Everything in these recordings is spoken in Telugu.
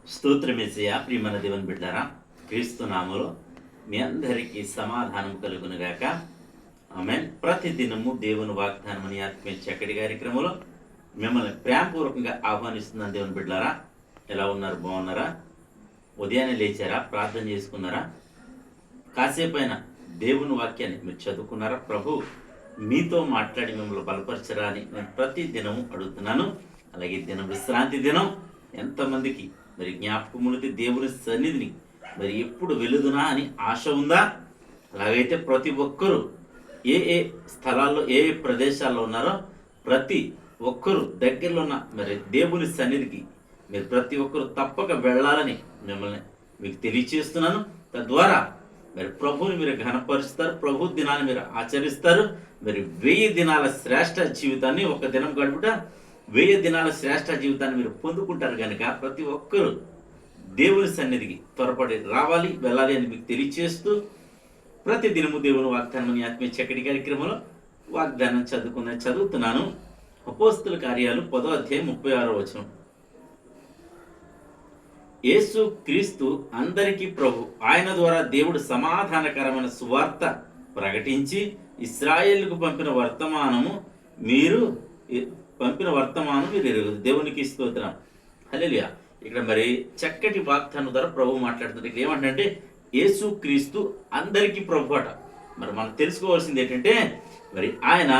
స్తోత్రమేసయ్య ప్రియమైన దేవుని బిడ్డారా, క్రీస్తు నామములో మీ అందరికీ సమాధానం కలుగునుగాక. ఆమేన్. ప్రతిదినము దేవుని వాగ్దానం అని ఆత్మీయ చక్కటి కార్యక్రమంలో మిమ్మల్ని ప్రేమపూర్వకంగా ఆహ్వానిస్తున్నాను. దేవుని బిడ్డారా, ఎలా ఉన్నారు? బాగున్నారా? ఉదయాన్నే లేచారా? ప్రార్థన చేసుకున్నారా? కాసేపైనా దేవుని వాక్యాన్ని మీరు చదువుకున్నారా? ప్రభు మీతో మాట్లాడి మిమ్మల్ని బలపరచరా అని నేను ప్రతి దినము అడుగుతున్నాను. అలాగే దినం విశ్రాంతి దినం ఎంతమందికి మరి జ్ఞాపకములకి దేవుని సన్నిధిని మరి ఎప్పుడు వెలుదునా అని ఆశ ఉందా? అలాగైతే ప్రతి ఒక్కరూ ఏ ఏ స్థలాల్లో ఏ ఏ ప్రదేశాల్లో ఉన్నారో ప్రతి ఒక్కరూ దగ్గరలో ఉన్న మరి దేవుని సన్నిధికి మీరు ప్రతి ఒక్కరూ తప్పక వెళ్ళాలని మిమ్మల్ని మీకు తెలియచేస్తున్నాను. తద్వారా మరి ప్రభువుని మీరు ఘనపరుస్తారు, ప్రభు దినాన్ని మీరు ఆచరిస్తారు. మరి 1000 దినాల శ్రేష్ఠ జీవితాన్ని ఒక దినం గడుపుట 1000 దినాల శ్రేష్ఠ జీవితాన్ని మీరు పొందుకుంటారు కనుక ప్రతి ఒక్కరూ దేవుని సన్నిధికి త్వరపడి రావాలి, వెళ్ళాలి అని మీకు తెలియచేస్తూ ప్రతి దినము దేవుని వాగ్దానం ఆత్మీయ చక్కటి కార్యక్రమంలో వాగ్దానం చదువుతున్నాను. అపోస్తుల కార్యాలు 10వ అధ్యాయం 36వ వచనం. యేసు క్రీస్తు అందరికీ ప్రభు, ఆయన ద్వారా దేవుడు సమాధానకరమైన సువార్త ప్రకటించి ఇశ్రాయేలుకు పంపిన వర్తమానం మీరు ఎరుగుదు. దేవునికి స్తోత్రం. హల్లెలూయా. ఇక్కడ మరి చక్కటి వాగ్దానం ద్వారా ప్రభు మాట్లాడుతుంది. ఇక్కడ ఏమంటే యేసు క్రీస్తు అందరికీ ప్రభు అట. మరి మనం తెలుసుకోవాల్సింది ఏంటంటే మరి ఆయన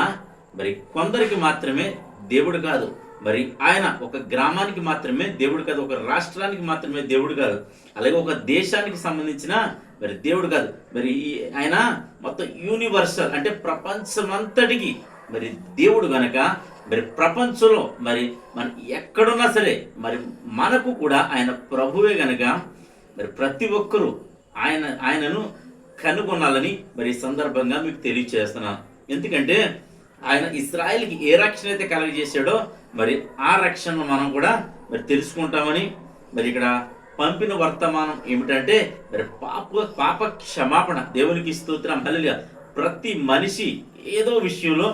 మరి కొందరికి మాత్రమే దేవుడు కాదు, మరి ఆయన ఒక గ్రామానికి మాత్రమే దేవుడు కాదు, ఒక రాష్ట్రానికి మాత్రమే దేవుడు కాదు, అలాగే ఒక దేశానికి సంబంధించిన మరి దేవుడు కాదు. మరి ఆయన మొత్తం యూనివర్సల్ అంటే ప్రపంచమంతటికి మరి దేవుడు గనక మరి ప్రపంచంలో మరి మనం ఎక్కడున్నా సరే మరి మనకు కూడా ఆయన ప్రభువే గనక మరి ప్రతి ఒక్కరూ ఆయనను కనుగొనాలని మరి ఈ సందర్భంగా మీకు తెలియచేస్తున్నాను. ఎందుకంటే ఆయన ఇశ్రాయేలుకి ఏ రక్షణ అయితే కలుగజేశాడో మరి ఆ రక్షణ మనం కూడా మరి తెలుసుకుంటామని మరి ఇక్కడ పంపిన వర్తమానం ఏమిటంటే మరి పాప క్షమాపణ. దేవునికి స్తోత్రం. హల్లెలూయా. ప్రతి మనిషి ఏదో విషయంలో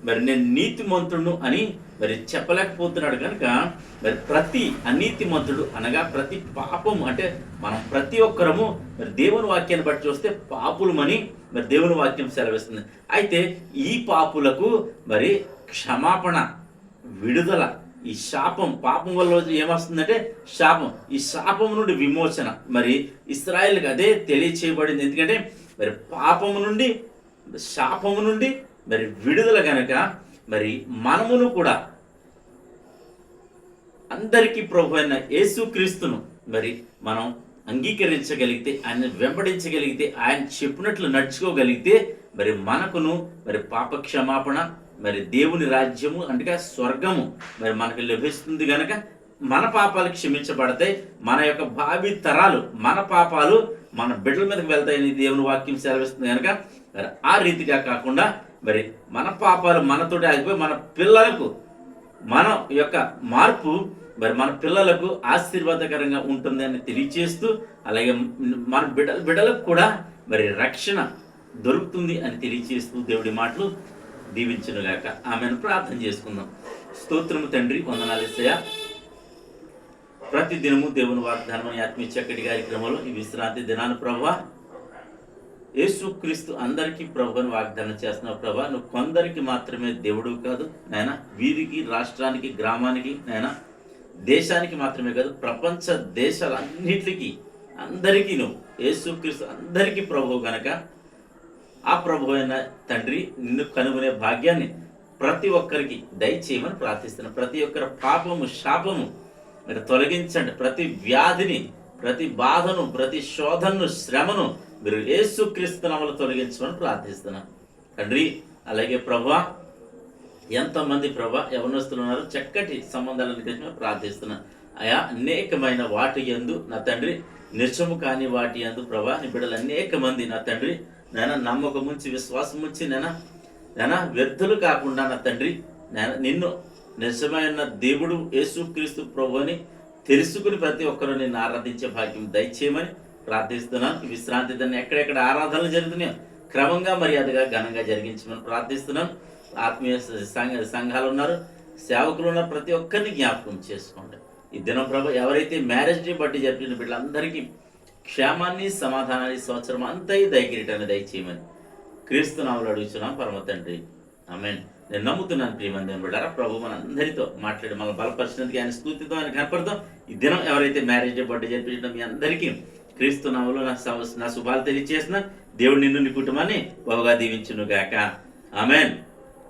మరి నేను నీతిమంతుడు అని మరి చెప్పలేకపోతున్నాడు కనుక మరి ప్రతి అనీతిమంతుడు అనగా ప్రతి పాపము అంటే మనం ప్రతి ఒక్కరము మరి దేవుని వాక్యాన్ని బట్టి చూస్తే పాపులమని మరి దేవుని వాక్యం సెలవిస్తుంది. అయితే ఈ పాపులకు మరి క్షమాపణ, విడుదల, ఈ శాపం, పాపం వల్ల ఏమొస్తుందంటే శాపం, ఈ శాపం నుండి విమోచన మరి ఇశ్రాయేలుకి అదే తెలియచేయబడింది. ఎందుకంటే మరి పాపము నుండి శాపము నుండి మరి విడుదల గనక మరి మనమును కూడా అందరికీ ప్రభు అయిన యేసుక్రీస్తును మరి మనం అంగీకరించగలిగితే, ఆయన వెంబడించగలిగితే, ఆయన చెప్పినట్లు నడుచుకోగలిగితే మరి మనకును మరి పాప క్షమాపణ, మరి దేవుని రాజ్యము అంటే స్వర్గము మరి మనకు లభిస్తుంది. గనక మన పాపాలు క్షమించబడతాయి. మన యొక్క భావి తరాలు మన పాపాలు మన బిడ్డల మీదకి వెళ్తాయని దేవుని వాక్యం సెలవిస్తుంది. కనుక మరి ఆ రీతిగా కాకుండా మరి మన పాపాలు మనతోటి ఆగిపోయి మన పిల్లలకు మన యొక్క మార్పు మరి మన పిల్లలకు ఆశీర్వాదకరంగా ఉంటుంది అని తెలియచేస్తూ, అలాగే మన బిడ్డలకు కూడా మరి రక్షణ దొరుకుతుంది అని తెలియచేస్తూ దేవుడి మాటలు దీవించునుగాక. ఆమెను ప్రార్థన చేసుకుందాం. స్తోత్రము తండ్రి, వందనాలు యేసయ్యా. ప్రతి దినము దేవుని వాగ్దానం ఆత్మీయ చక్కటి కార్యక్రమంలో ఈ విశ్రాంతి దినాన్ని ప్రభువా యేసుక్రీస్తు అందరికీ ప్రభుని వాగ్దానం చేస్తున్నావు. ప్రభా, నువ్వు కొందరికి మాత్రమే దేవుడు కాదు నాయన, వీరికి, రాష్ట్రానికి, గ్రామానికి, నాయన దేశానికి మాత్రమే కాదు, ప్రపంచ దేశాలన్నిటికీ అందరికీ నువ్వు యేసుక్రీస్తు అందరికీ ప్రభువు గనక ఆ ప్రభు అయిన తండ్రి నిన్ను కనుగొనే భాగ్యాన్ని ప్రతి ఒక్కరికి దయచేయమని ప్రార్థిస్తున్నాను. ప్రతి ఒక్కరి పాపము, శాపము మీరు తొలగించండి. ప్రతి వ్యాధిని, ప్రతి బాధను, ప్రతి శోధనను, శ్రమను మీరు యేసుక్రీస్తు నామములో తొలగించమని ప్రార్థిస్తున్నాను తండ్రి. అలాగే ప్రభువా, ఎంతమంది ప్రభా యవనస్తులు ఉన్నారు, చక్కటి సంబంధాలను గురించి ప్రార్థిస్తున్నాను అయా. అనేకమైన వాటి యందు నా తండ్రి, నిజము కాని వాటి యందు ప్రభా నీ బిడ్డలు అనేక మంది నా తండ్రి నేను నమ్మకం ఉంచి, విశ్వాసం ఉంచి నేను వ్యర్థులు కాకుండా నా తండ్రి నేను నిన్ను నిజమైన దేవుడు యేసుక్రీస్తు ప్రభు అని తెలుసుకుని ప్రతి ఒక్కరూ నిన్ను ఆరాధించే భాగ్యం దయచేయమని ప్రార్థిస్తున్నాను. ఈ విశ్రాంతి దాన్ని ఎక్కడెక్కడ ఆరాధనలు జరుగుతున్నాయో క్రమంగా మర్యాదగా ఘనంగా జరిగించమని ప్రార్థిస్తున్నాను. ఆత్మీయ సంఘాలు ఉన్నారు, సేవకులు ఉన్నారు, ప్రతి ఒక్కరిని జ్ఞాపకం చేసుకోండి. ఈ దినం ప్రభు ఎవరైతే మ్యారేజ్ డే బట్టి జరిపిన బిడ్డలందరికీ క్షేమాన్ని, సమాధానాన్ని, సంవత్సరం అంతా దయకిరీటాన్ని దయచేయమని క్రీస్తు నామములో అడుగుచున్నాం పరమ తండ్రి. ఆమేన్. నేను నమ్ముతున్నాను ప్రియమంది బిడ్డారా, ప్రభు మనందరితో మాట్లాడి మన బలపరిచినందుకు ఆయన స్తుతితో ఆయన కనపడతాం. ఈ దినం ఎవరైతే మ్యారేజ్ డే బర్త్డే జరిపించడం మీ అందరికీ క్రీస్తు నామములో నా శుభాలు తెలియజేసిన దేవుడు నిన్ను నీ కుటుంబాన్ని బహుగా దీవించును గాక. ఆమేన్.